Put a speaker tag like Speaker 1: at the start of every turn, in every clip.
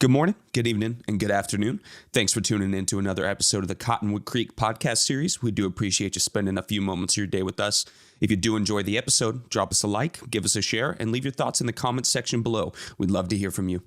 Speaker 1: Good morning, good evening, and good afternoon. Thanks for tuning in to another episode of the Cottonwood Creek podcast series. We do appreciate you spending a few moments of your day with us. If you do enjoy the episode, drop us a like, give us a share, and leave your thoughts in the comments section below. We'd love to hear from you.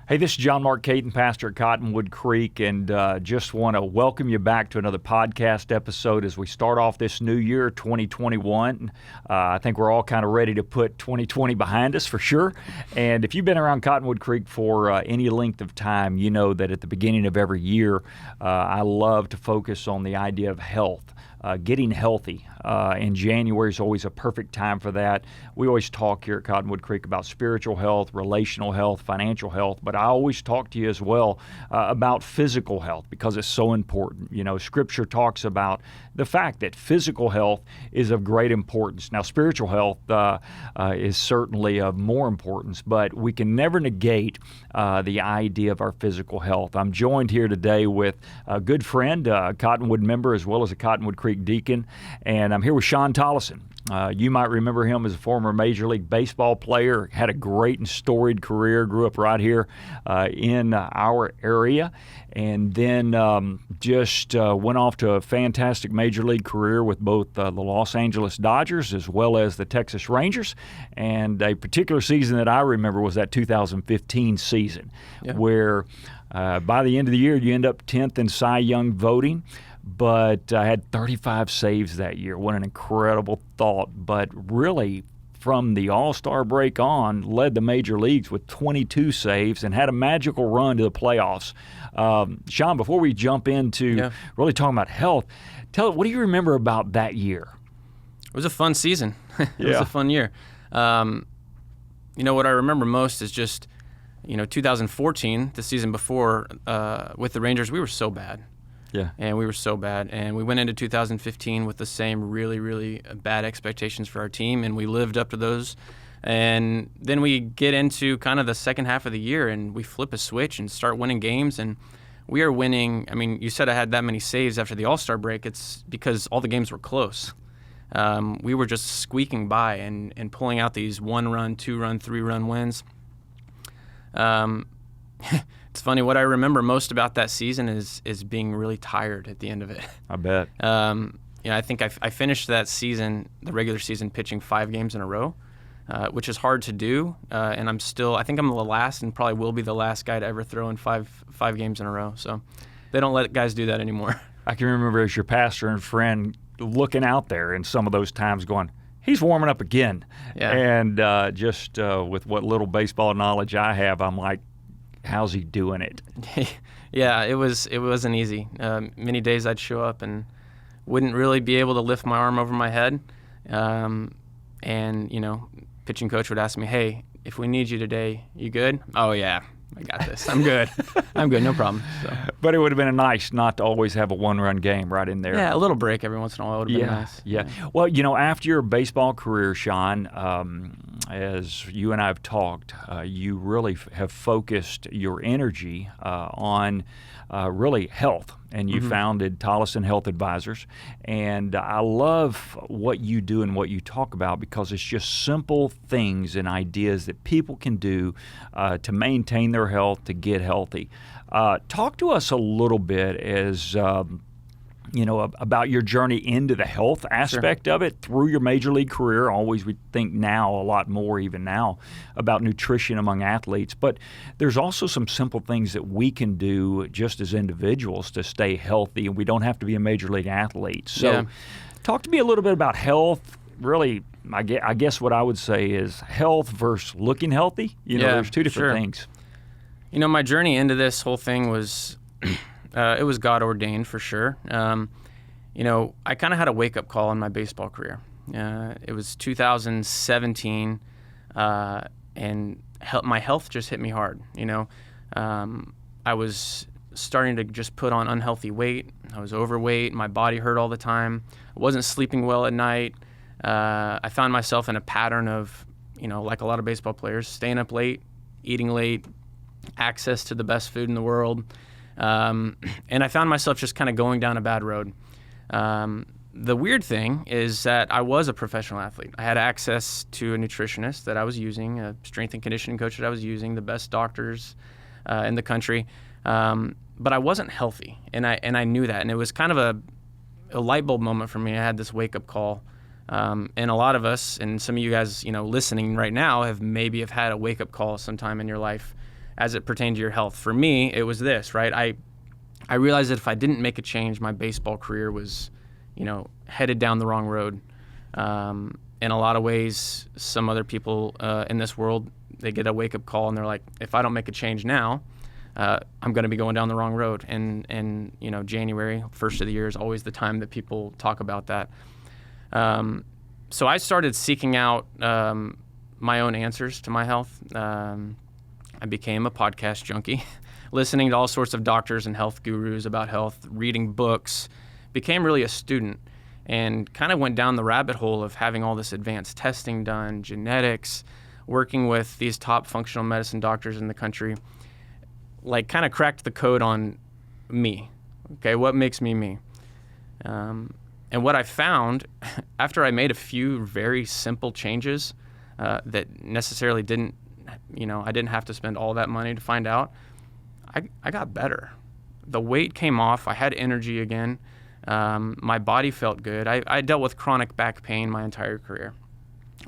Speaker 2: Hey, this is John Mark Caton, pastor at Cottonwood Creek, and just want to welcome you back to another podcast episode as we start off this new year, 2021. I think we're all kind of ready to put 2020 behind us for sure. And if you've been around Cottonwood Creek for any length of time, you know that at the beginning of every year, I love to focus on the idea of health. Getting healthy. And January is always a perfect time for that. We always talk here at Cottonwood Creek about spiritual health, relational health, financial health, but I always talk to you as well about physical health because it's so important. You know, Scripture talks about the fact that physical health is of great importance. Now, spiritual health is certainly of more importance, but we can never negate the idea of our physical health. I'm joined here today with a good friend, a Cottonwood member, as well as a Cottonwood Creek deacon, and I'm here with Shawn Tolleson. You might remember him as a former Major League Baseball player, had a great and storied career, grew up right here in our area, and then went off to a fantastic Major League career with both the Los Angeles Dodgers as well as the Texas Rangers. And a particular season that I remember was that 2015 season, where by the end of the year, you end up 10th in Cy Young voting. But I had 35 saves that year. What an incredible thought. But really, from the All-Star break on, led the major leagues with 22 saves and had a magical run to the playoffs. Shawn, before we jump into really talking about health, what do you remember about that year?
Speaker 3: It was a fun season. It was a fun year. What I remember most is just, 2014, the season before, with the Rangers, we were so bad.
Speaker 2: Yeah.
Speaker 3: And we were so bad. And we went into 2015 with the same really, really bad expectations for our team, and we lived up to those. And then we get into kind of the second half of the year, and we flip a switch and start winning games. And we are winning. I mean, you said I had that many saves after the All-Star break. It's because all the games were close. We were just squeaking by and pulling out these 1-run, 2-run, 3-run wins. It's funny, what I remember most about that season is being really tired at the end of it.
Speaker 2: I bet.
Speaker 3: I think I finished that season, the regular season, pitching 5 games in a row, which is hard to do. And I think I'm the last and probably will be the last guy to ever throw in five games in a row. So they don't let guys do that anymore.
Speaker 2: I can remember as your pastor and friend looking out there in some of those times going, he's warming up again.
Speaker 3: Yeah.
Speaker 2: And with what little baseball knowledge I have, I'm like, how's he doing it?
Speaker 3: Yeah, it wasn't easy. Many days I'd show up and wouldn't really be able to lift my arm over my head. Pitching coach would ask me, hey, if we need you today, you good? Oh, yeah, I got this. I'm good. I'm good, no problem. So.
Speaker 2: But it would have been nice not to always have a 1-run game right in there.
Speaker 3: Yeah, a little break every once in a while would have been nice.
Speaker 2: Yeah. Well, after your baseball career, Shawn, as you and I have talked, you really have focused your energy on really health, and you founded Tolleson Health Advisors. And I love what you do and what you talk about because it's just simple things and ideas that people can do to maintain their health, to get healthy. Talk to us a little bit as about your journey into the health aspect of it through your major league career. Always we think now a lot more even now about nutrition among athletes, but there's also some simple things that we can do just as individuals to stay healthy, and we don't have to be a major league athlete. So talk to me a little bit about health. Really, I guess what I would say is health versus looking healthy. There's two different things.
Speaker 3: My journey into this whole thing was it was God ordained for sure. I kind of had a wake up call in my baseball career. It was 2017, and my health just hit me hard. I was starting to just put on unhealthy weight. I was overweight. My body hurt all the time. I wasn't sleeping well at night. I found myself in a pattern of, like a lot of baseball players, staying up late, eating late, access to the best food in the world. And I found myself just kind of going down a bad road. The weird thing is that I was a professional athlete. I had access to a nutritionist that I was using, a strength and conditioning coach that I was using, the best doctors. in the country. But I wasn't healthy, and I knew that, and it was kind of a light bulb moment for me. I had this wake up call, and a lot of us, and some of you guys, listening right now, have had a wake up call sometime in your life as it pertained to your health. For me, it was this, right? I realized that if I didn't make a change, my baseball career was, headed down the wrong road. In a lot of ways, some other people in this world, they get a wake up call and they're like, if I don't make a change now, I'm going to be going down the wrong road. And January, first of the year, is always the time that people talk about that. So I started seeking out my own answers to my health. I became a podcast junkie, listening to all sorts of doctors and health gurus about health, reading books, became really a student, and kind of went down the rabbit hole of having all this advanced testing done, genetics, working with these top functional medicine doctors in the country. Like, kind of cracked the code on me. Okay, what makes me me? And what I found after I made a few very simple changes that necessarily didn't, I didn't have to spend all that money to find out, I got better. The weight came off. I had energy again. My body felt good. I dealt with chronic back pain my entire career.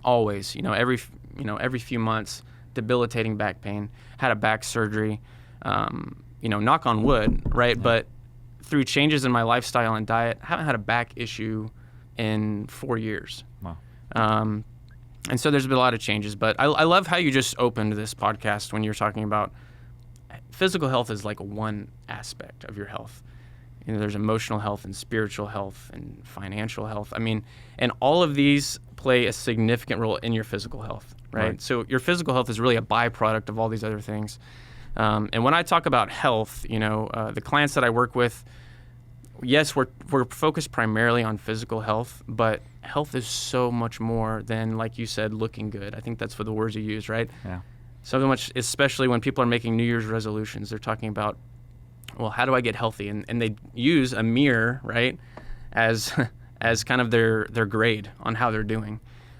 Speaker 3: Always, every few months, debilitating back pain. Had a back surgery. Knock on wood, right? Yeah. But through changes in my lifestyle and diet, I haven't had a back issue in 4 years.
Speaker 2: Wow.
Speaker 3: And so there's been a lot of changes, but I love how you just opened this podcast when you're talking about physical health is like one aspect of your health. There's emotional health and spiritual health and financial health. And all of these play a significant role in your physical health, right? So your physical health is really a byproduct of all these other things. And when I talk about health, the clients that I work with, yes, we're focused primarily on physical health, but health is so much more than, like you said, looking good. I think that's what the words you use, right?
Speaker 2: Yeah.
Speaker 3: So much, especially when people are making New Year's resolutions, they're talking about, well, how do I get healthy? And they use a mirror, right, as kind of their grade on how they're doing.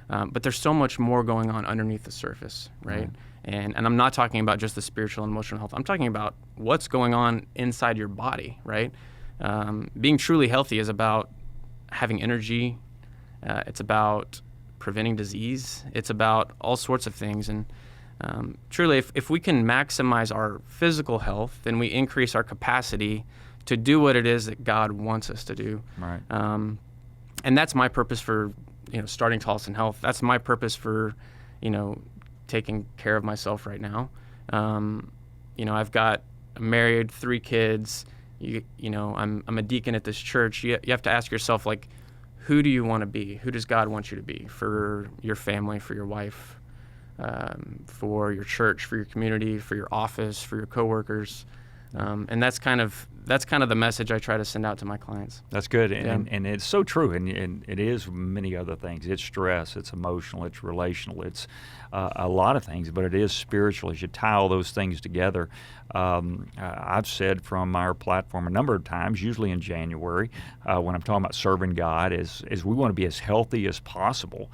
Speaker 3: But there's so much more going on underneath the surface, right? And I'm not talking about just the spiritual and emotional health. I'm talking about what's going on inside your body, right? Being truly healthy is about having energy. It's about preventing disease. It's about all sorts of things. And truly, if we can maximize our physical health, then we increase our capacity to do what it is that God wants us to do.
Speaker 2: Right.
Speaker 3: And that's my purpose for, starting Tolleson Health. That's my purpose for, taking care of myself right now. I've got married, 3 kids. I'm a deacon at this church. You have to ask yourself, like, who do you want to be? Who does God want you to be for your family, for your wife, for your church, for your community, for your office, for your coworkers? And that's kind of the message I try to send out to my clients.
Speaker 2: That's good, and it's so true, and it is many other things. It's stress, it's emotional, it's relational, it's a lot of things, but it is spiritual. As you tie all those things together, I've said from our platform a number of times, usually in January, when I'm talking about serving God, is we want to be as healthy as possible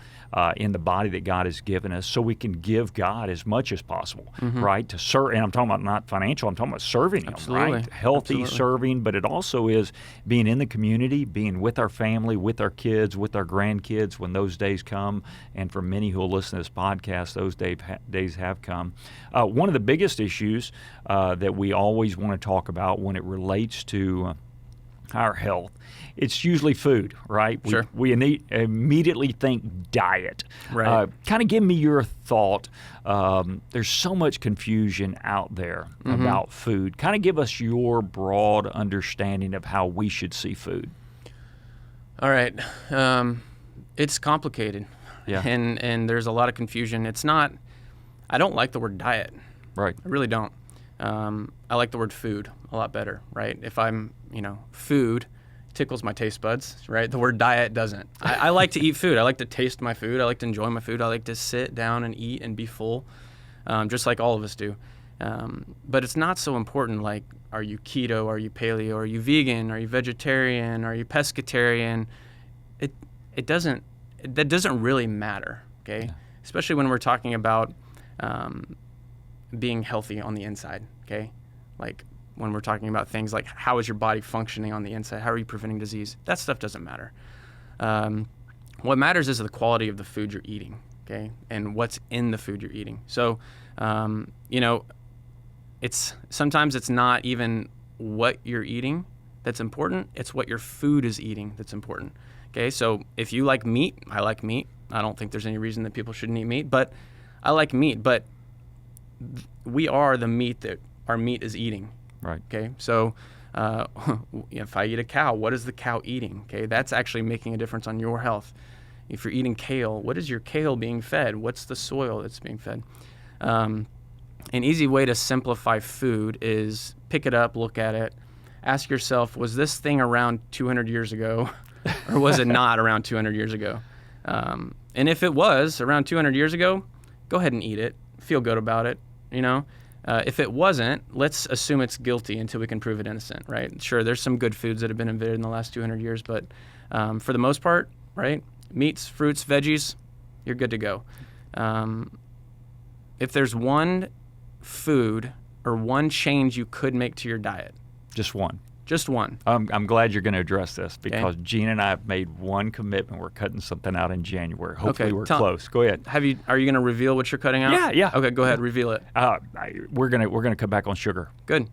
Speaker 2: in the body that God has given us, so we can give God as much as possible, right? To serve, and I'm talking about not financial. I'm talking about serving Him, right? Healthy serving, but it also is being in the community, being with our family, with our kids, with our grandkids when those days come. And for many who will listen to this podcast, those days have come. One of the biggest issues that we always want to talk about when it relates to our health, it's usually food, right?
Speaker 3: Sure.
Speaker 2: We immediately think diet.
Speaker 3: Right.
Speaker 2: Kind of give me your thought. There's so much confusion out there about food. Kind of give us your broad understanding of how we should see food.
Speaker 3: All right. It's complicated.
Speaker 2: Yeah.
Speaker 3: And there's a lot of confusion. I don't like the word diet.
Speaker 2: Right.
Speaker 3: I really don't. I like the word food a lot better, right? If I'm, food tickles my taste buds, right? The word diet doesn't. I like to eat food. I like to taste my food. I like to enjoy my food. I like to sit down and eat and be full, just like all of us do. But it's not so important, like, are you keto? Are you paleo? Are you vegan? Are you vegetarian? Are you pescatarian? That doesn't really matter, okay? Yeah. Especially when we're talking about being healthy on the inside, okay? like when we're talking about things like how is your body functioning on the inside, how are you preventing disease, that stuff doesn't matter. What matters is the quality of the food you're eating, okay, and what's in the food you're eating. So, sometimes it's not even what you're eating that's important, it's what your food is eating that's important. Okay, so if you like meat, I like meat. I don't think there's any reason that people shouldn't eat meat, but I like meat. But we are the meat that our meat is eating.
Speaker 2: Right.
Speaker 3: Okay, so if I eat a cow, what is the cow eating? Okay, that's actually making a difference on your health. If you're eating kale, what is your kale being fed? What's the soil that's being fed? An easy way to simplify food is pick it up, look at it, ask yourself, was this thing around 200 years ago or was it not around 200 years ago? And if it was around 200 years ago, go ahead and eat it. Feel good about it, If it wasn't, let's assume it's guilty until we can prove it innocent, right? Sure, there's some good foods that have been invented in the last 200 years, but for the most part, right, meats, fruits, veggies, you're good to go. If there's one food or one change you could make to your diet.
Speaker 2: Just one.
Speaker 3: Just one.
Speaker 2: I'm glad you're going to address this because Gene and I have made one commitment. We're cutting something out in January. Hopefully we're close. Go ahead.
Speaker 3: Are you going to reveal what you're cutting out?
Speaker 2: Yeah.
Speaker 3: Okay, go ahead. Reveal it.
Speaker 2: We're gonna cut back on sugar.
Speaker 3: Good.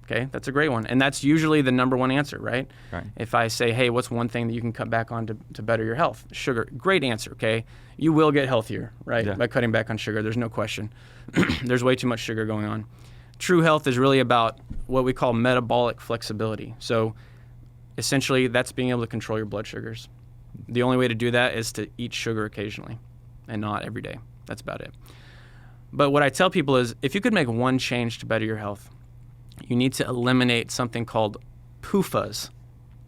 Speaker 3: Okay, that's a great one. And that's usually the number one answer, right?
Speaker 2: Right.
Speaker 3: If I say, hey, what's one thing that you can cut back on to better your health? Sugar. Great answer, okay? You will get healthier, right, by cutting back on sugar. There's no question. There's way too much sugar going on. True health is really about what we call metabolic flexibility. So essentially, that's being able to control your blood sugars. The only way to do that is to eat sugar occasionally and not every day. That's about it. But what I tell people is if you could make one change to better your health, you need to eliminate something called PUFAs.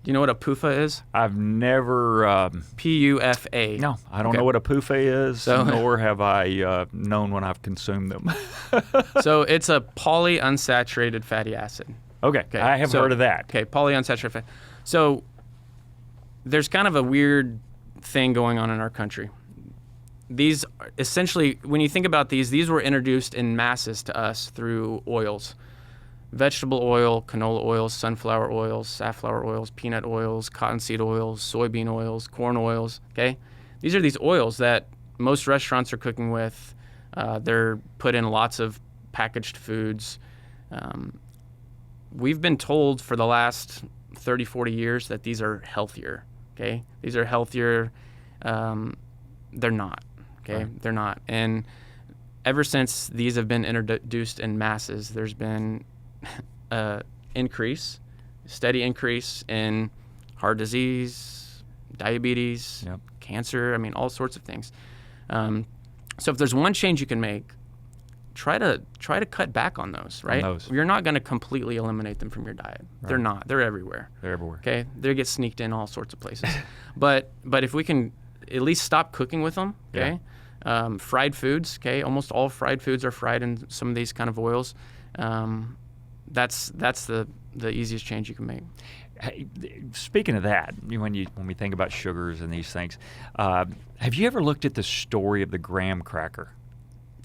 Speaker 3: Do you know what a PUFA is?
Speaker 2: I've never...
Speaker 3: P-U-F-A.
Speaker 2: No, I don't know what a PUFA is, nor have I known when I've consumed them.
Speaker 3: So it's a polyunsaturated fatty acid.
Speaker 2: Okay. I haven't heard of that.
Speaker 3: Okay, polyunsaturated fatty. So there's kind of a weird thing going on in our country. These, essentially, when you think about these were introduced in masses to us through oils. Vegetable oil, canola oils, sunflower oils, safflower oils, peanut oils, cottonseed oils, soybean oils, corn oils, okay? These are these oils that most restaurants are cooking with. They're put in lots of packaged foods. We've been told for the last 30, 40 years that these are healthier, okay? These are healthier. They're not, okay? Right. They're not. And ever since these have been introduced in masses, there's been steady increase in heart disease, diabetes, cancer, all sorts of things. So if there's one change you can make, try to cut back on those, right? You're not going to completely eliminate them from your diet. Right. They're not. They're everywhere. Okay? They get sneaked in all sorts of places. but if we can at least stop cooking with them, okay? Yeah. Fried foods, okay? Almost all fried foods are fried in some of these kind of oils. That's the easiest change you can make.
Speaker 2: Hey, speaking of that, when we think about sugars and these things, have you ever looked at the story of the graham cracker?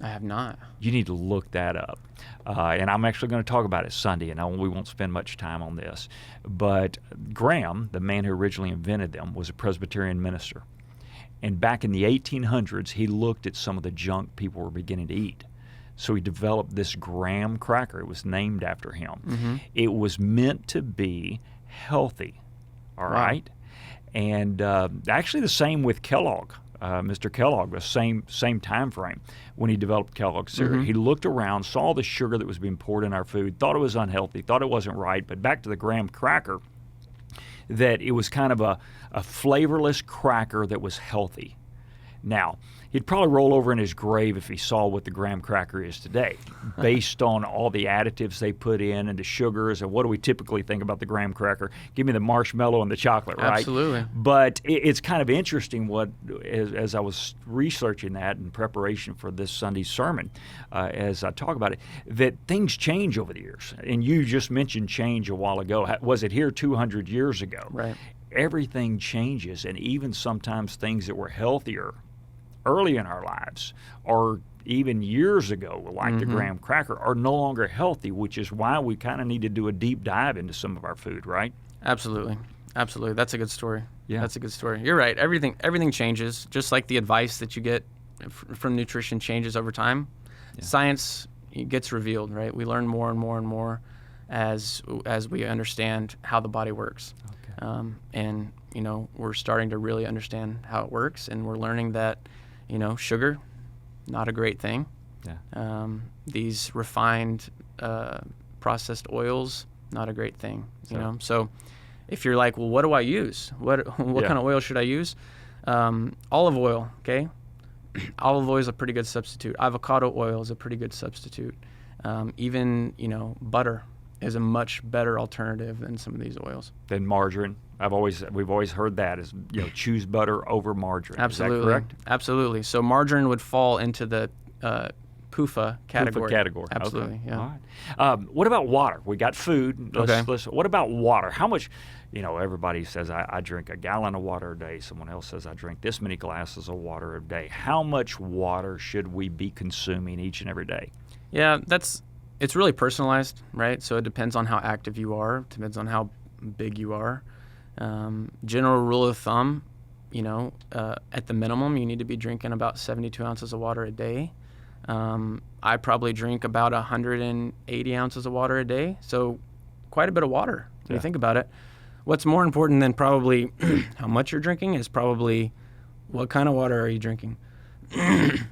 Speaker 3: I have not.
Speaker 2: You need to look that up. And I'm actually going to talk about it Sunday, and we won't spend much time on this. But Graham, the man who originally invented them, was a Presbyterian minister. And back in the 1800s, he looked at some of the junk people were beginning to eat. So he developed this graham cracker. It was named after him. Mm-hmm. It was meant to be healthy, all right? And actually the same with Kellogg. Mr. Kellogg, the same time frame when he developed Kellogg's cereal. Mm-hmm. He looked around, saw the sugar that was being poured in our food, thought it was unhealthy, thought it wasn't right, but back to the graham cracker, that it was kind of a flavorless cracker that was healthy. Now, he'd probably roll over in his grave if he saw what the graham cracker is today, based on all the additives they put in and the sugars. And what do we typically think about the graham cracker? Give me the marshmallow and the chocolate, right?
Speaker 3: Absolutely.
Speaker 2: But it's kind of interesting as I was researching that in preparation for this Sunday's sermon, as I talk about it, that things change over the years. And you just mentioned change a while ago. Was it here 200 years ago?
Speaker 3: Right.
Speaker 2: Everything changes, and even sometimes things that were healthier early in our lives, or even years ago, like the graham cracker, are no longer healthy, which is why we kind of need to do a deep dive into some of our food, right?
Speaker 3: Absolutely. That's a good story.
Speaker 2: Yeah.
Speaker 3: That's a good story. You're right. Everything changes, just like the advice that you get from nutrition changes over time. Yeah. Science gets revealed, right? We learn more and more and more as we understand how the body works. Okay. And we're starting to really understand how it works, and we're learning that sugar, not a great thing. Yeah. These refined processed oils, not a great thing. So if you're like, well, what do I use? What kind of oil should I use? Olive oil, okay? Olive oil is a pretty good substitute. Avocado oil is a pretty good substitute. Even butter is a much better alternative than some of these oils.
Speaker 2: Than margarine. We've always heard that is choose butter over margarine.
Speaker 3: Absolutely.
Speaker 2: Is that correct?
Speaker 3: Absolutely. So margarine would fall into the PUFA category.
Speaker 2: PUFA category.
Speaker 3: Absolutely.
Speaker 2: Okay.
Speaker 3: Yeah.
Speaker 2: All right. What about water? We got food.
Speaker 3: Okay.
Speaker 2: What about water? How much? Everybody says I drink a gallon of water a day. Someone else says I drink this many glasses of water a day. How much water should we be consuming each and every day?
Speaker 3: Yeah, it's really personalized, right? So it depends on how active you are. It depends on how big you are. General rule of thumb, at the minimum, you need to be drinking about 72 ounces of water a day. I probably drink about 180 ounces of water a day, so quite a bit of water when you think about it. What's more important than probably how much you're drinking is probably what kind of water are you drinking.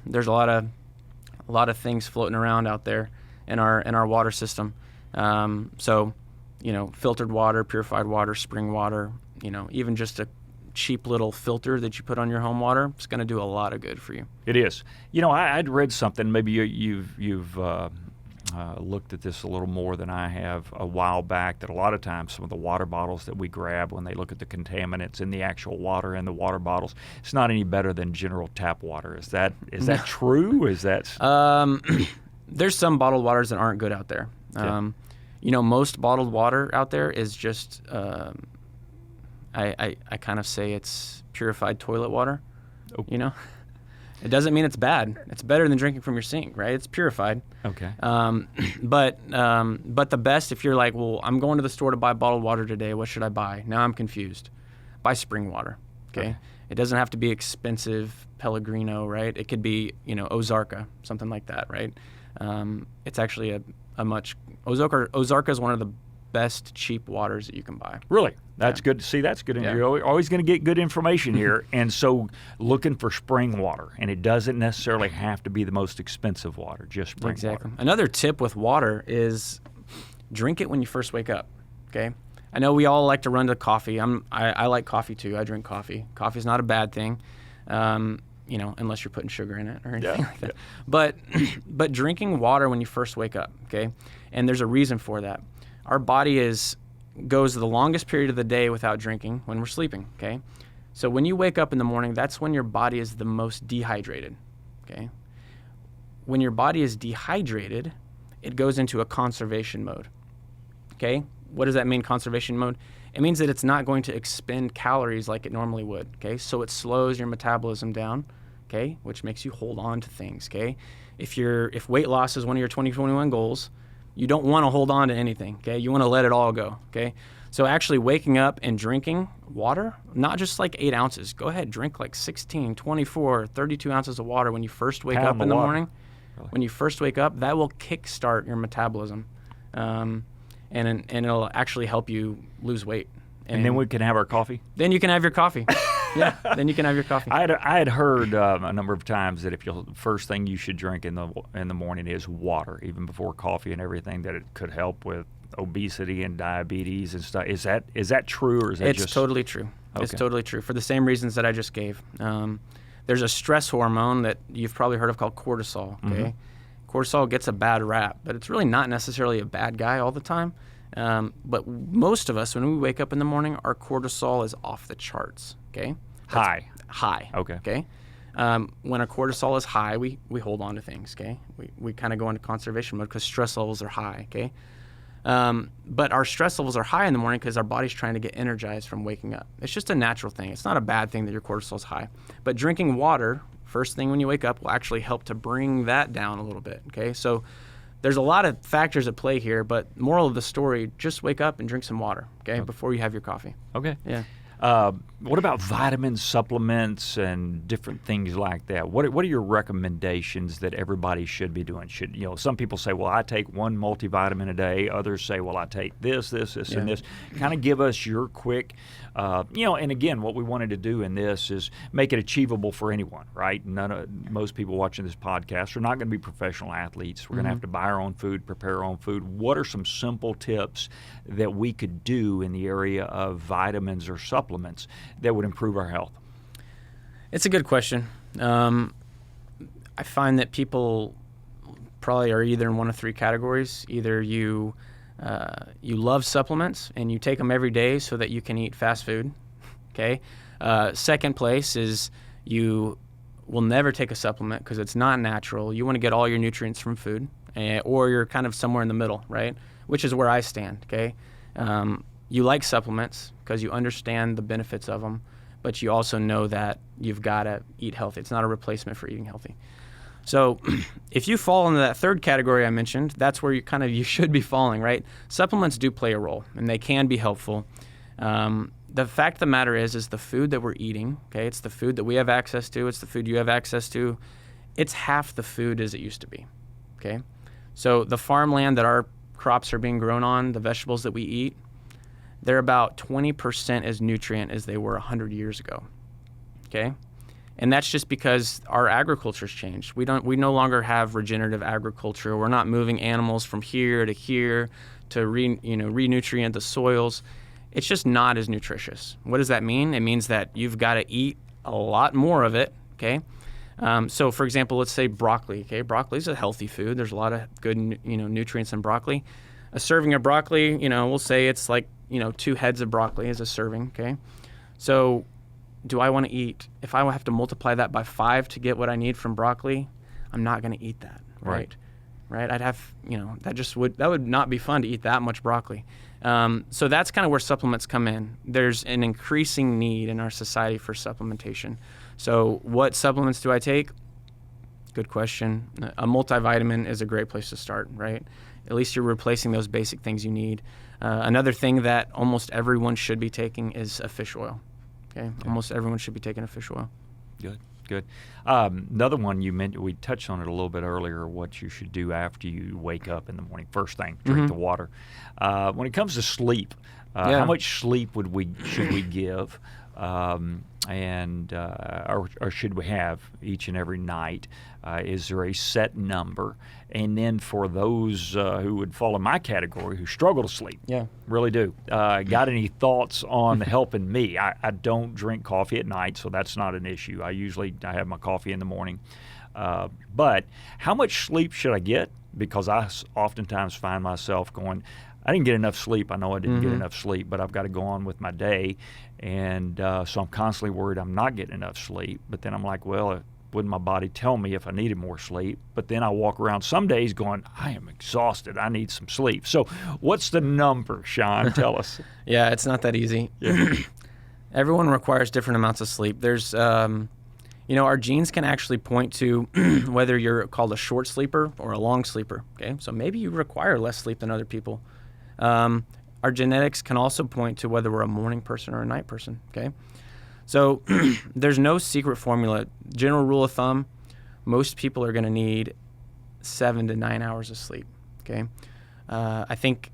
Speaker 3: There's a lot of things floating around out there in our water system. So filtered water, purified water, spring water, even just a cheap little filter that you put on your home water, it's going to do a lot of good for you.
Speaker 2: It is. I'd read something, maybe you've looked at this a little more than I have a while back, that a lot of times some of the water bottles that we grab, when they look at the contaminants in the actual water in the water bottles, it's not any better than general tap water. Is that true? Is that...
Speaker 3: There's some bottled waters that aren't good out there.
Speaker 2: Yeah.
Speaker 3: Most bottled water out there is just, I kind of say it's purified toilet water.
Speaker 2: Oh.
Speaker 3: It doesn't mean it's bad. It's better than drinking from your sink, right? It's purified.
Speaker 2: Okay.
Speaker 3: But the best, if you're like, well, I'm going to the store to buy bottled water today, what should I buy? Now I'm confused. Buy spring water, okay? It doesn't have to be expensive Pellegrino, right? It could be, Ozarka, something like that, right? It's actually Ozarka is one of the best cheap waters that you can buy.
Speaker 2: Really? That's good to see. That's good.
Speaker 3: Yeah.
Speaker 2: You're always going to get good information here. And so looking for spring water, and it doesn't necessarily have to be the most expensive water, just spring water.
Speaker 3: Another tip with water is drink it when you first wake up, okay? I know we all like to run to coffee. I like coffee too. I drink coffee. Coffee's not a bad thing. Unless you're putting sugar in it or anything like that. Yeah. But drinking water when you first wake up, okay? And there's a reason for that. Our body goes the longest period of the day without drinking when we're sleeping, okay? So when you wake up in the morning, that's when your body is the most dehydrated, okay? When your body is dehydrated, it goes into a conservation mode, okay? What does that mean, conservation mode? It means that it's not going to expend calories like it normally would, okay? So it slows your metabolism down, okay? Which makes you hold on to things, okay? If weight loss is one of your 2021 goals, you don't want to hold on to anything, okay? You want to let it all go, okay? So actually waking up and drinking water, not just like 8 ounces. Go ahead, drink like 16, 24, 32 ounces of water when you first wake up in the morning. Really? When you first wake up, that will kickstart your metabolism. And it'll actually help you lose weight.
Speaker 2: And then we can have our coffee?
Speaker 3: Then you can have your coffee. Yeah, then you can have your coffee.
Speaker 2: I had heard a number of times that the first thing you should drink in the morning is water, even before coffee and everything, that it could help with obesity and diabetes and stuff. Is that true, or is that
Speaker 3: It's totally true. Okay. It's totally true for the same reasons that I just gave. There's a stress hormone that you've probably heard of called cortisol, okay? Mm-hmm. Cortisol gets a bad rap, but it's really not necessarily a bad guy all the time. But most of us, when we wake up in the morning, our cortisol is off the charts, okay?
Speaker 2: High.
Speaker 3: Okay? When our cortisol is high, we hold on to things, okay? We kind of go into conservation mode because stress levels are high, okay? But our stress levels are high in the morning because our body's trying to get energized from waking up. It's just a natural thing. It's not a bad thing that your cortisol is high. But drinking water first thing when you wake up will actually help to bring that down a little bit, okay? So there's a lot of factors at play here, but moral of the story, just wake up and drink some water, okay, before you have your coffee.
Speaker 2: Okay.
Speaker 3: Yeah.
Speaker 2: What about vitamins, supplements, and different things like that? What are your recommendations that everybody should be doing? Some people say, well, I take one multivitamin a day. Others say, well, I take this, and this. Kind of give us your quick, and again, what we wanted to do in this is make it achievable for anyone, right? Most people watching this podcast are not going to be professional athletes. We're going to have to buy our own food, prepare our own food. What are some simple tips that we could do in the area of vitamins or supplements that would improve our health?
Speaker 3: It's a good question. I find that people probably are either in one of three categories. Either you love supplements and you take them every day so that you can eat fast food. Okay. Second place is you will never take a supplement because it's not natural. You want to get all your nutrients from food, or you're kind of somewhere in the middle, right? Which is where I stand. Okay. You like supplements because you understand the benefits of them, but you also know that you've got to eat healthy. It's not a replacement for eating healthy. So if you fall into that third category I mentioned, that's where you should be falling, right? Supplements do play a role, and they can be helpful. The fact of the matter is the food that we're eating, okay, it's the food that we have access to, it's the food you have access to, it's half the food as it used to be, okay? So the farmland that our crops are being grown on, the vegetables that we eat, they're about 20% as nutrient as they were 100 years ago, okay? And that's just because our agriculture's changed. We no longer have regenerative agriculture. We're not moving animals from here to re-nutrient the soils. It's just not as nutritious. What does that mean? It means that you've got to eat a lot more of it, okay? So for example, let's say broccoli, okay? Broccoli is a healthy food. There's a lot of good, nutrients in broccoli. A serving of broccoli, we'll say it's like, 2 heads of broccoli is a serving, okay? So do I want to eat, if I have to multiply that by 5 to get what I need from broccoli, I'm not going to eat that, right? I'd have, that would not be fun to eat that much broccoli. So that's kind of where supplements come in. There's an increasing need in our society for supplementation. So what supplements do I take? Good question. A multivitamin is a great place to start, right? At least you're replacing those basic things you need. Another thing that almost everyone should be taking is a fish oil. Okay, almost everyone should be taking a fish oil.
Speaker 2: Good. Another one you mentioned, we touched on it a little bit earlier, what you should do after you wake up in the morning. First thing, drink the water. When it comes to sleep, how much sleep should we give? Or should we have each and every night? Is there a set number? And then for those who would fall in my category who struggle to sleep, really do, got any thoughts on helping me? I don't drink coffee at night, so that's not an issue. I have my coffee in the morning. But how much sleep should I get? Because I oftentimes find myself going, I didn't get enough sleep. I know I didn't get enough sleep, but I've got to go on with my day. And so I'm constantly worried I'm not getting enough sleep. But then I'm like, well, wouldn't my body tell me if I needed more sleep? But then I walk around some days going, I am exhausted. I need some sleep. So what's the number, Shawn? Tell us.
Speaker 3: Yeah, it's not that easy. Yeah. Everyone requires different amounts of sleep. There's, our genes can actually point to whether you're called a short sleeper or a long sleeper. Okay, so maybe you require less sleep than other people. Our genetics can also point to whether we're a morning person or a night person, okay? So there's no secret formula. General rule of thumb, most people are going to need 7 to 9 hours of sleep, okay? I think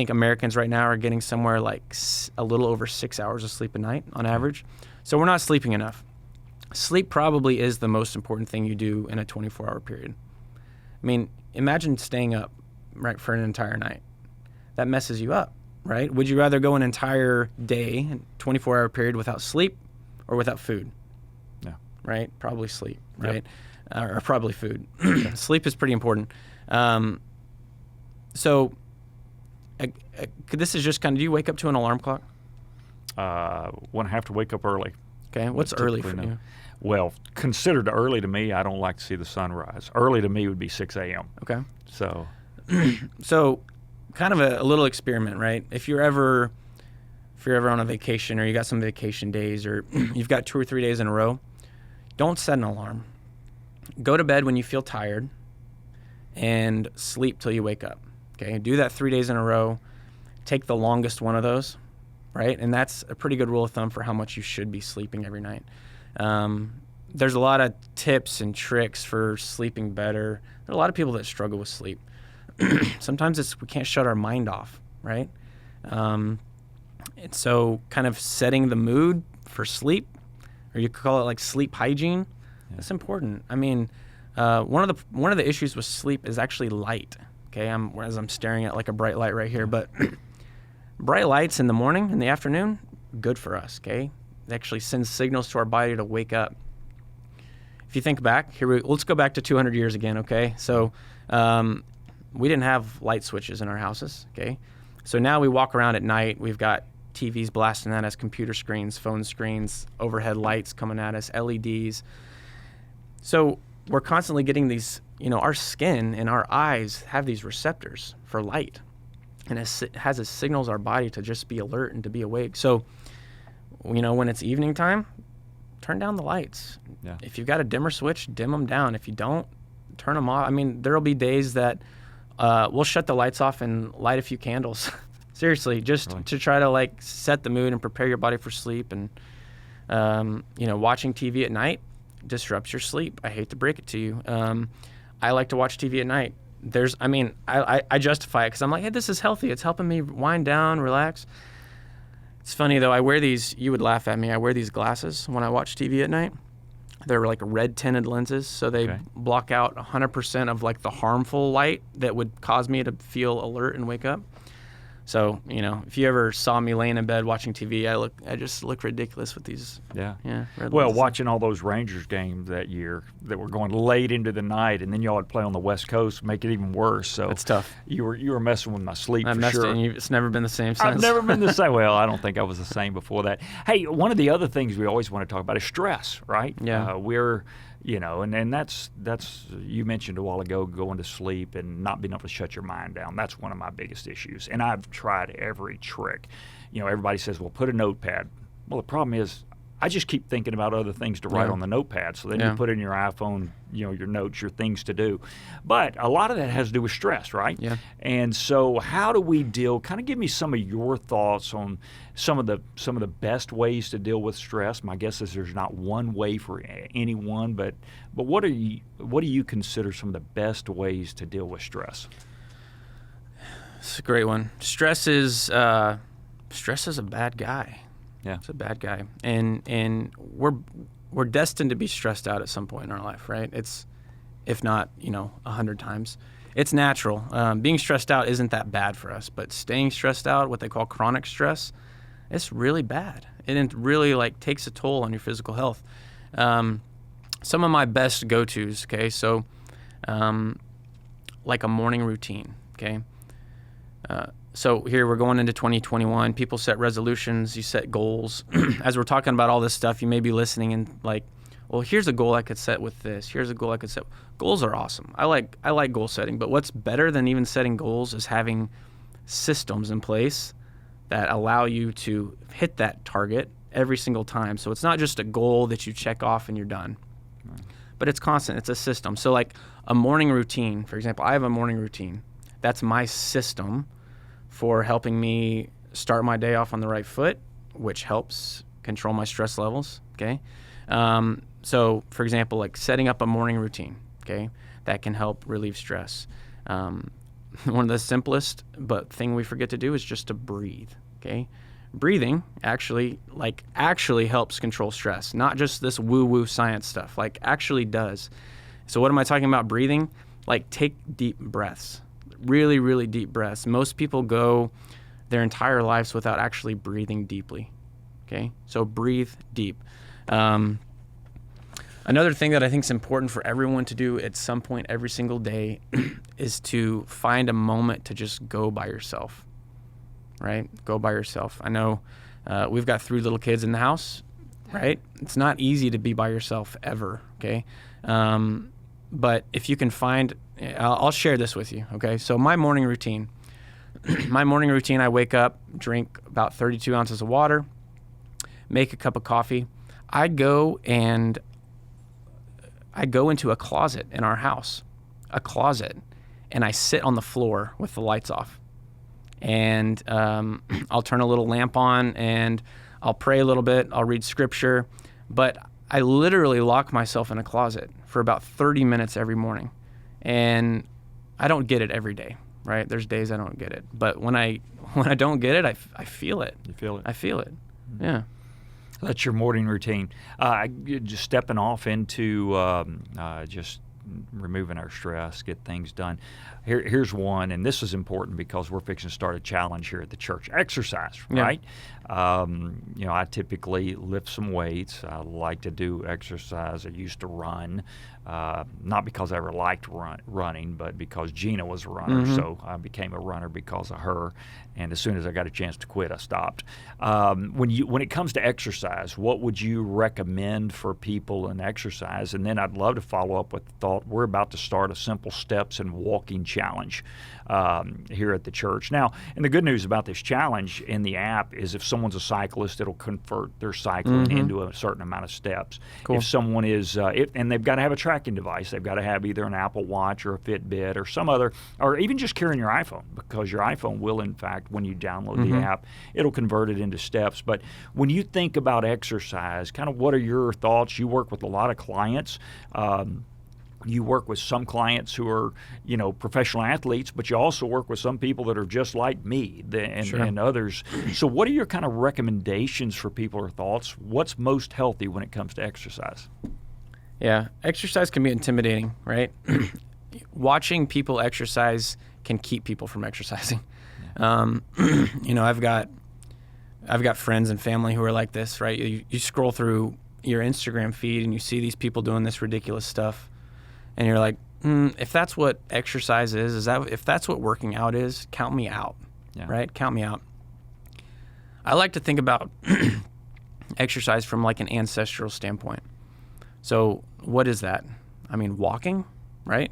Speaker 3: Americans right now are getting somewhere like a little over 6 hours of sleep a night on average. So we're not sleeping enough. Sleep probably is the most important thing you do in a 24-hour period. I mean, imagine staying up, right, for an entire night. That messes you up, right? Would you rather go an entire day, 24-hour period without sleep or without food?
Speaker 2: No.
Speaker 3: Right? Probably sleep, right? Yep. Or probably food. Sleep is pretty important. So this is just kind of, do you wake up to an alarm clock?
Speaker 2: When I have to wake up early.
Speaker 3: Okay. What's early for you?
Speaker 2: Well, considered early to me, I don't like to see the sunrise. Early to me would be 6 a.m.
Speaker 3: Okay.
Speaker 2: So
Speaker 3: kind of a little experiment, right? If you're ever on a vacation or you got some vacation days or you've got 2 or 3 days in a row, don't set an alarm. Go to bed when you feel tired and sleep till you wake up. Okay, do that 3 days in a row. Take the longest one of those, right? And that's a pretty good rule of thumb for how much you should be sleeping every night. There's a lot of tips and tricks for sleeping better. There are a lot of people that struggle with sleep. Sometimes we can't shut our mind off, right? And so kind of setting the mood for sleep, or you could call it like sleep hygiene, that's important. I mean, one of the issues with sleep is actually light. Okay, as I'm staring at like a bright light right here, but bright lights in the morning, in the afternoon, good for us. Okay, it actually sends signals to our body to wake up. If you think back, let's go back to 200 years again. Okay, so we didn't have light switches in our houses. Okay, so now we walk around at night. We've got TVs blasting at us, computer screens, phone screens, overhead lights coming at us, LEDs. So we're constantly getting these, our skin and our eyes have these receptors for light. And it signals our body to just be alert and to be awake. So, when it's evening time, turn down the lights.
Speaker 2: Yeah.
Speaker 3: If you've got a dimmer switch, dim them down. If you don't, turn them off. I mean, there'll be days that we'll shut the lights off and light a few candles. Seriously, just
Speaker 2: really?
Speaker 3: To try to set the mood and prepare your body for sleep. And, watching TV at night disrupts your sleep. I hate to break it to you. I like to watch TV at night. I justify it because I'm like, hey, this is healthy. It's helping me wind down, relax. It's funny though. I wear these. You would laugh at me. I wear these glasses when I watch TV at night. They're like red tinted lenses, so they block out 100% of the harmful light that would cause me to feel alert and wake up. So, if you ever saw me laying in bed watching TV, I just look ridiculous with these.
Speaker 2: Yeah.
Speaker 3: Red
Speaker 2: Well,
Speaker 3: lenses.
Speaker 2: watching all those Rangers games that year that were going late into the night, and then y'all would play on the West Coast, make it even worse. So
Speaker 3: it's tough.
Speaker 2: You were messing with my sleep
Speaker 3: I
Speaker 2: for
Speaker 3: messed
Speaker 2: sure.
Speaker 3: it, and it's never been the same since.
Speaker 2: I've never been the same. Well, I don't think I was the same before that. Hey, one of the other things we always want to talk about is stress, right?
Speaker 3: Yeah.
Speaker 2: And that's you mentioned a while ago, going to sleep and not being able to shut your mind down. That's one of my biggest issues, and I've tried every trick. Everybody says, well, put a notepad. Well, the problem is I just keep thinking about other things to write on the notepad. So then you put in your iPhone, your notes, your things to do. But a lot of that has to do with stress, right?
Speaker 3: Yeah.
Speaker 2: And so how do we deal? Kind of give me some of your thoughts on some of the best ways to deal with stress. My guess is there's not one way for anyone, but what do you consider some of the best ways to deal with stress?
Speaker 3: It's a great one. Stress is a bad guy.
Speaker 2: Yeah.
Speaker 3: It's a bad guy. And we're destined to be stressed out at some point in our life, right? It's, if not, 100 times. It's natural. Being stressed out isn't that bad for us, but staying stressed out, what they call chronic stress, it's really bad. It really takes a toll on your physical health. Some of my best go-tos, okay? So like a morning routine, okay? So here we're going into 2021. People set resolutions. You set goals. As we're talking about all this stuff, you may be listening and well, here's a goal I could set with this. Here's a goal I could set. Goals are awesome. I like goal setting. But what's better than even setting goals is having systems in place that allow you to hit that target every single time. So it's not just a goal that you check off and you're done. Right. But it's constant. It's a system. So like a morning routine, for example, I have a morning routine. That's my system for helping me start my day off on the right foot, which helps control my stress levels, okay? So, for example, like setting up a morning routine, okay, that can help relieve stress. One of the simplest but thing we forget to do is just to breathe, okay? Breathing actually helps control stress, not just this woo-woo science stuff, actually does. So what am I talking about breathing? Take deep breaths. Really, really deep breaths. Most people go their entire lives without actually breathing deeply. Okay, so breathe deep. Another thing that I think is important for everyone to do at some point every single day is to find a moment to just go by yourself. Right? Go by yourself. I know we've got 3 little kids in the house. Right? It's not easy to be by yourself ever. Okay. But if you can find, I'll share this with you, okay? So my morning routine, I wake up, drink about 32 ounces of water, make a cup of coffee. I go and I go into a closet in our house, and I sit on the floor with the lights off. And I'll turn a little lamp on, and I'll pray a little bit. I'll read scripture. But I literally lock myself in a closet for about 30 minutes every morning. And I don't get it every day, right? There's days I don't get it. But when I don't get it, I feel it.
Speaker 2: You feel it?
Speaker 3: I feel it. Yeah.
Speaker 2: That's your morning routine. Just stepping off into just removing our stress, get things done. Here's one, and this is important because we're fixing to start a challenge here at the church. Exercise, right? I typically lift some weights. I like to do exercise. I used to run, not because I ever liked running, but because Gina was a runner, so I became a runner because of her. And as soon as I got a chance to quit, I stopped. When it comes to exercise, what would you recommend for people in exercise? And then I'd love to follow up with the thought, we're about to start a simple steps and walking challenge here at the church. Now, and the good news about this challenge in the app is if someone's a cyclist, it'll convert their cycling into a certain amount of steps.
Speaker 3: Cool.
Speaker 2: If someone is, and they've got to have a tracking device, they've got to have either an Apple Watch or a Fitbit or some other, or even just carrying your iPhone, because your iPhone will, in fact, when you download the app, it'll convert it into steps. But when you think about exercise, kind of what are your thoughts? You work with a lot of clients. You work with some clients who are, professional athletes, but you also work with some people that are just like me and others. So what are your kind of recommendations for people or thoughts? What's most healthy when it comes to exercise?
Speaker 3: Yeah, exercise can be intimidating, right? Watching people exercise can keep people from exercising. I've got friends and family who are like this, right? You scroll through your Instagram feed and you see these people doing this ridiculous stuff. And you're like, if that's what exercise is if that's what working out is, count me out, right? Count me out. I like to think about exercise from like an ancestral standpoint. So what is that? I mean, walking, right?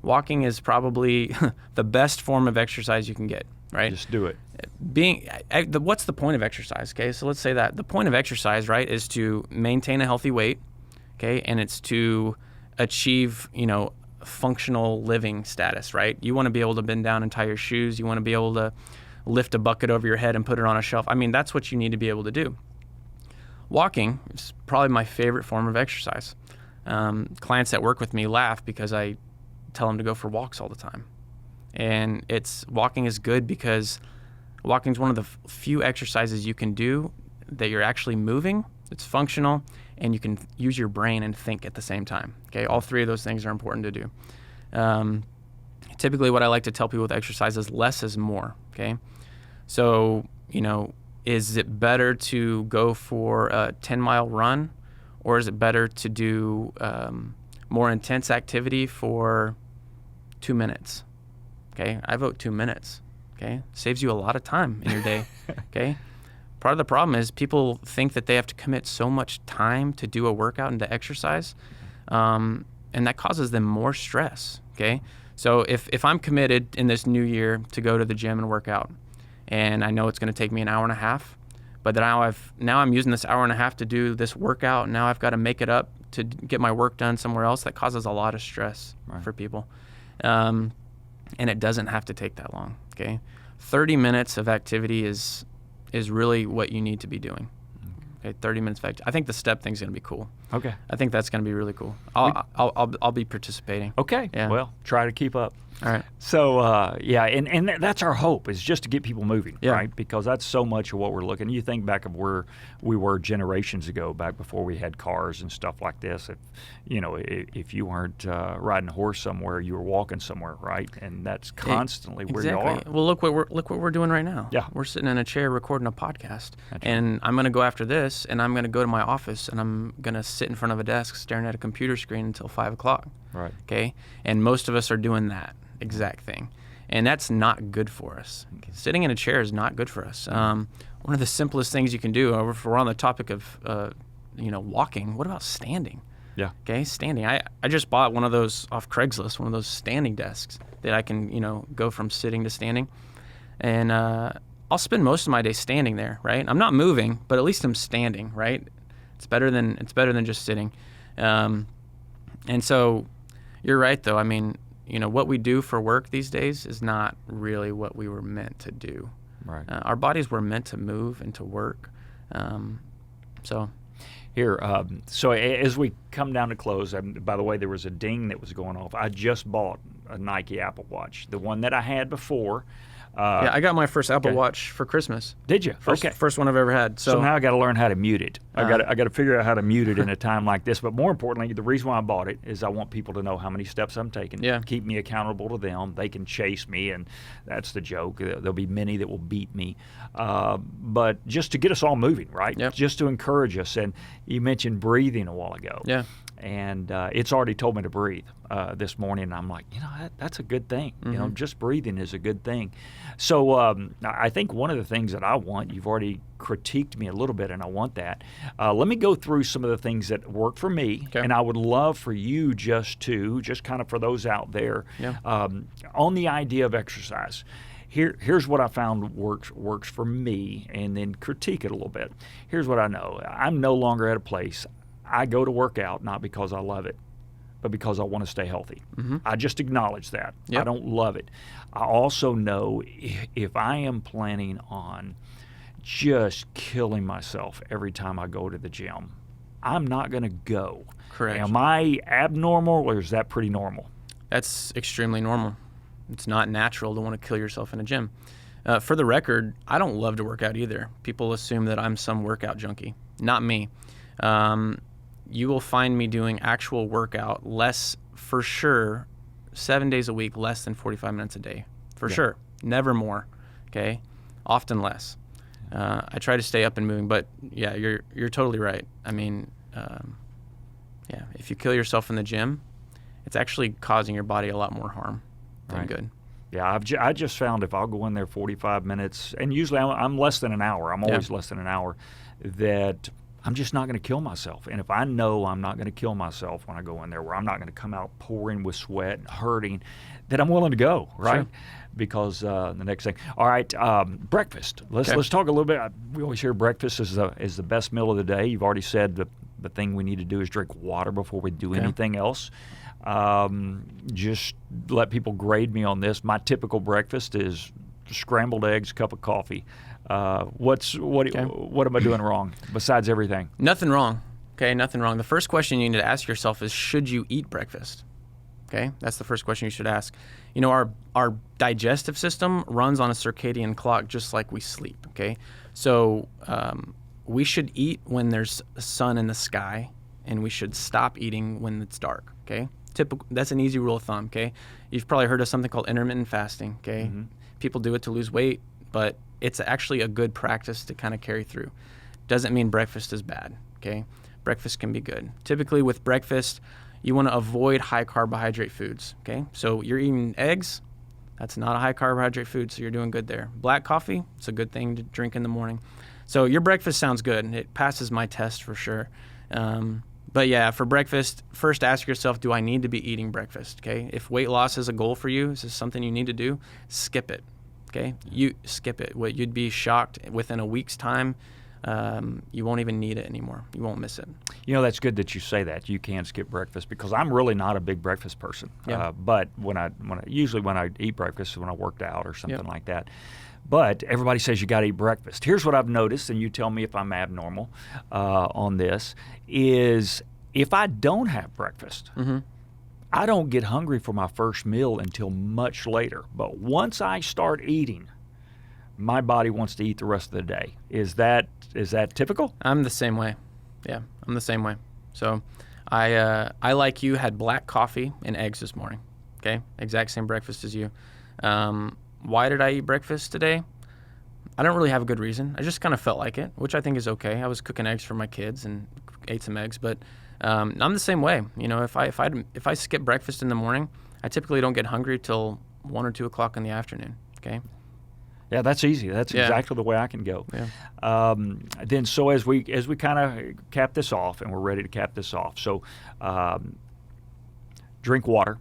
Speaker 3: Walking is probably the best form of exercise you can get, right?
Speaker 2: Just do it.
Speaker 3: What's the point of exercise? Okay, so let's say that the point of exercise, right, is to maintain a healthy weight, okay, and it's to achieve, functional living status, right? You want to be able to bend down and tie your shoes. You want to be able to lift a bucket over your head and put it on a shelf. I mean, that's what you need to be able to do. Walking is probably my favorite form of exercise. Clients that work with me laugh because I tell them to go for walks all the time. And walking is good because walking is one of the few exercises you can do that you're actually moving, it's functional, and you can use your brain and think at the same time. Okay, all three of those things are important to do. Typically what I like to tell people with exercise is less is more, okay? So, is it better to go for a 10-mile run, or is it better to do more intense activity for 2 minutes? Okay, I vote 2 minutes, okay? Saves you a lot of time in your day, okay? Part of the problem is people think that they have to commit so much time to do a workout and to exercise, and that causes them more stress, okay? So if I'm committed in this new year to go to the gym and work out, and I know it's going to take me an hour and a half, but now I'm using this hour and a half to do this workout, and now I've got to make it up to get my work done somewhere else, that causes a lot of stress for people. And it doesn't have to take that long, okay? 30 minutes of activity is really what you need to be doing. Okay, 30 minutes of activity. I think the step thing's going to be cool.
Speaker 2: Okay.
Speaker 3: I think that's going to be really cool. I'll be participating.
Speaker 2: Okay.
Speaker 3: Yeah.
Speaker 2: Well, try to keep up.
Speaker 3: All right.
Speaker 2: So, and that's our hope, is just to get people moving,
Speaker 3: Yeah.
Speaker 2: right? Because that's so much of what we're looking. You think back of where we were generations ago, back before we had cars and stuff like this. If you weren't riding a horse somewhere, you were walking somewhere, right? And that's constantly where you are.
Speaker 3: Well, look what we're doing right now.
Speaker 2: Yeah.
Speaker 3: We're sitting in a chair recording a podcast, and I'm going to go after this, and I'm going to go to my office, and I'm going to sit in front of a desk staring at a computer screen until 5 o'clock.
Speaker 2: Right.
Speaker 3: Okay. And most of us are doing that exact thing, and that's not good for us. Okay. Sitting in a chair is not good for us. One of the simplest things you can do, if we're on the topic of walking, what about standing?
Speaker 2: Yeah.
Speaker 3: Okay, standing. I just bought one of those off Craigslist, one of those standing desks that I can go from sitting to standing, and I'll spend most of my day standing there. Right. I'm not moving, but at least I'm standing. Right. It's better than just sitting. And so you're right, though. I mean, what we do for work these days is not really what we were meant to do.
Speaker 2: Right.
Speaker 3: Our bodies were meant to move and to work. So
Speaker 2: as we come down to close, by the way, there was a ding that was going off. I just bought a Nike Apple Watch, the one that I had before.
Speaker 3: Yeah, I got my first Apple Watch for Christmas.
Speaker 2: Did you?
Speaker 3: First one I've ever had.
Speaker 2: So now I got to learn how to mute it. I got to figure out how to mute it in a time like this. But more importantly, the reason why I bought it is I want people to know how many steps I'm taking.
Speaker 3: Yeah.
Speaker 2: Keep me accountable to them. They can chase me, and that's the joke. There'll be many that will beat me. But just to get us all moving, right?
Speaker 3: Yep.
Speaker 2: Just to encourage us. And you mentioned breathing a while ago.
Speaker 3: Yeah.
Speaker 2: And it's already told me to breathe this morning. And I'm like, that's a good thing.
Speaker 3: Mm-hmm.
Speaker 2: Just breathing is a good thing. So I think one of the things that I want, you've already critiqued me a little bit, and I want that. Let me go through some of the things that work for me,
Speaker 3: okay.
Speaker 2: and I would love for you just kind of for those out there, on the idea of exercise. Here's what I found works for me, and then critique it a little bit. Here's what I know. I'm no longer at a place. I go to work out not because I love it, but because I want to stay healthy.
Speaker 3: Mm-hmm.
Speaker 2: I just acknowledge that.
Speaker 3: Yep.
Speaker 2: I don't love it. I also know if I am planning on just killing myself every time I go to the gym, I'm not going to go.
Speaker 3: Correct.
Speaker 2: Am I abnormal, or is that pretty normal?
Speaker 3: That's extremely normal. It's not natural to want to kill yourself in a gym. For the record, I don't love to work out either. People assume that I'm some workout junkie. Not me. You will find me doing actual workout less, for sure, 7 days a week, less than 45 minutes a day. For sure. Never more. Okay? Often less. I try to stay up and moving, but yeah, you're totally right. I mean, if you kill yourself in the gym, it's actually causing your body a lot more harm than good.
Speaker 2: Yeah, I just found if I'll go in there 45 minutes, and usually I'm less than an hour. I'm always less than an hour, that I'm just not going to kill myself. And if I know I'm not going to kill myself when I go in there, where I'm not going to come out pouring with sweat and hurting, then I'm willing to go, right? Sure. Because the next thing. All right, breakfast. Let's talk a little bit. We always hear breakfast is the best meal of the day. You've already said the thing we need to do is drink water before we do anything else. Just let people grade me on this. My typical breakfast is scrambled eggs, cup of coffee. What am I doing wrong besides everything?
Speaker 3: Nothing wrong. Okay, nothing wrong. The first question you need to ask yourself is, should you eat breakfast? Okay, that's the first question you should ask. Our digestive system runs on a circadian clock just like we sleep. Okay, so we should eat when there's sun in the sky, and we should stop eating when it's dark. Okay, that's an easy rule of thumb. Okay, you've probably heard of something called intermittent fasting. Okay, mm-hmm. People do it to lose weight, but it's actually a good practice to kind of carry through. Doesn't mean breakfast is bad, okay? Breakfast can be good. Typically with breakfast, you want to avoid high carbohydrate foods, okay? So you're eating eggs, that's not a high carbohydrate food, so you're doing good there. Black coffee, it's a good thing to drink in the morning. So your breakfast sounds good, and it passes my test for sure. But yeah, for breakfast, first ask yourself, do I need to be eating breakfast, okay? If weight loss is a goal for you, is this something you need to do? Skip it. Okay, you skip it. You'd be shocked within a week's time. You won't even need it anymore. You won't miss it.
Speaker 2: That's good that you say that. You can skip breakfast, because I'm really not a big breakfast person.
Speaker 3: Yeah.
Speaker 2: But when I eat breakfast, when I worked out or something like that. But everybody says you got to eat breakfast. Here's what I've noticed, and you tell me if I'm abnormal on this, is if I don't have breakfast,
Speaker 3: mm-hmm.
Speaker 2: I don't get hungry for my first meal until much later. But once I start eating, my body wants to eat the rest of the day. Is that typical?
Speaker 3: I'm the same way. Yeah, I'm the same way. So I like you, had black coffee and eggs this morning. Okay, exact same breakfast as you. Why did I eat breakfast today? I don't really have a good reason. I just kind of felt like it, which I think is okay. I was cooking eggs for my kids and ate some eggs, but I'm the same way. If I skip breakfast in the morning, I typically don't get hungry till 1 or 2 o'clock in the afternoon. Okay.
Speaker 2: Yeah, that's easy. That's exactly the way I can go.
Speaker 3: Yeah.
Speaker 2: Then, so as we kind of cap this off, and we're ready to cap this off, so drink water.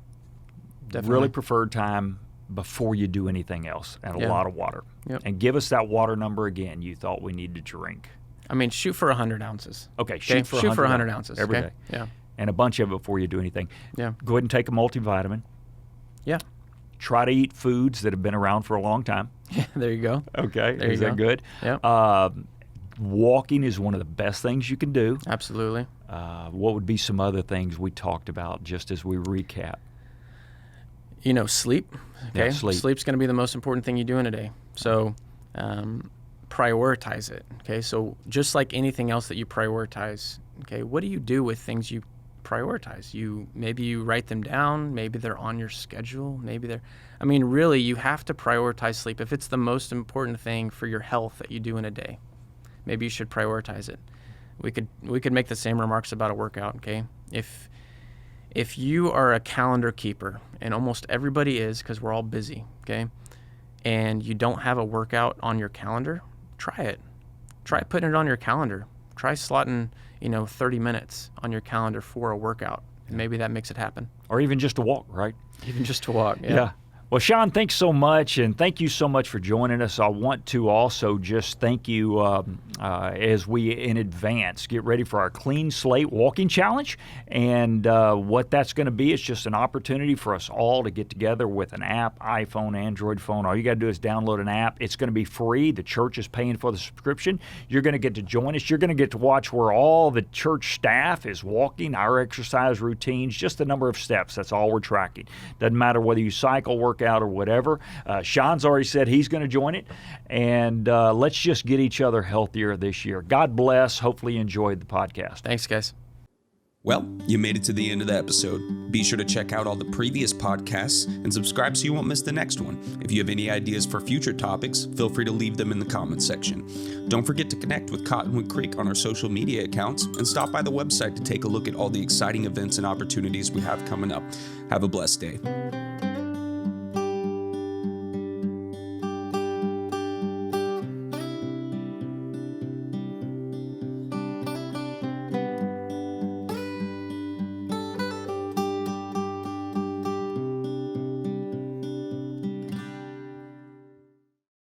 Speaker 3: Definitely.
Speaker 2: Really preferred time before you do anything else, and a lot of water.
Speaker 3: Yep.
Speaker 2: And give us that water number again. You thought we need to drink.
Speaker 3: I mean, shoot for 100 ounces.
Speaker 2: Okay, shoot for
Speaker 3: 100 ounces
Speaker 2: every day.
Speaker 3: Yeah.
Speaker 2: and a bunch of it before you do anything.
Speaker 3: Yeah.
Speaker 2: Go ahead and take a multivitamin.
Speaker 3: Yeah.
Speaker 2: Try to eat foods that have been around for a long time.
Speaker 3: Yeah, there you go.
Speaker 2: Okay,
Speaker 3: There
Speaker 2: is
Speaker 3: you
Speaker 2: that
Speaker 3: go.
Speaker 2: good?
Speaker 3: Yeah.
Speaker 2: Walking is one of the best things you can do.
Speaker 3: Absolutely.
Speaker 2: What would be some other things we talked about just as we recap?
Speaker 3: Sleep. Okay.
Speaker 2: Yeah, sleep.
Speaker 3: Sleep's going to be the most important thing you do in a day. So prioritize it. Okay. So just like anything else that you prioritize, okay, what do you do with things you prioritize? Maybe you write them down. Maybe they're on your schedule. Really, you have to prioritize sleep. If it's the most important thing for your health that you do in a day, maybe you should prioritize it. We could make the same remarks about a workout. Okay. If you are a calendar keeper, and almost everybody is because we're all busy, okay, and you don't have a workout on your calendar, try it. Try putting it on your calendar. Try slotting, 30 minutes on your calendar for a workout. And maybe that makes it happen.
Speaker 2: Or even just a walk, right?
Speaker 3: Even just to walk.
Speaker 2: Yeah. Well, Shawn, thanks so much, and thank you so much for joining us. I want to also just thank you as we, in advance, get ready for our Clean Slate Walking Challenge. And what that's going to be is just an opportunity for us all to get together with an app, iPhone, Android phone. All you got to do is download an app. It's going to be free. The church is paying for the subscription. You're going to get to join us. You're going to get to watch where all the church staff is walking, our exercise routines, just the number of steps. That's all we're tracking. Doesn't matter whether you cycle, work out, or whatever. Shawn's already said he's going to join it, and let's just get each other healthier this year. God bless. Hopefully you enjoyed the podcast.
Speaker 3: Thanks, guys.
Speaker 1: Well, you made it to the end of the episode. Be sure to check out all the previous podcasts and subscribe so you won't miss the next one. If you have any ideas for future topics, feel free to leave them in the comments section. Don't forget to connect with Cottonwood Creek on our social media accounts and stop by the website to take a look at all the exciting events and opportunities we have coming up. Have a blessed day.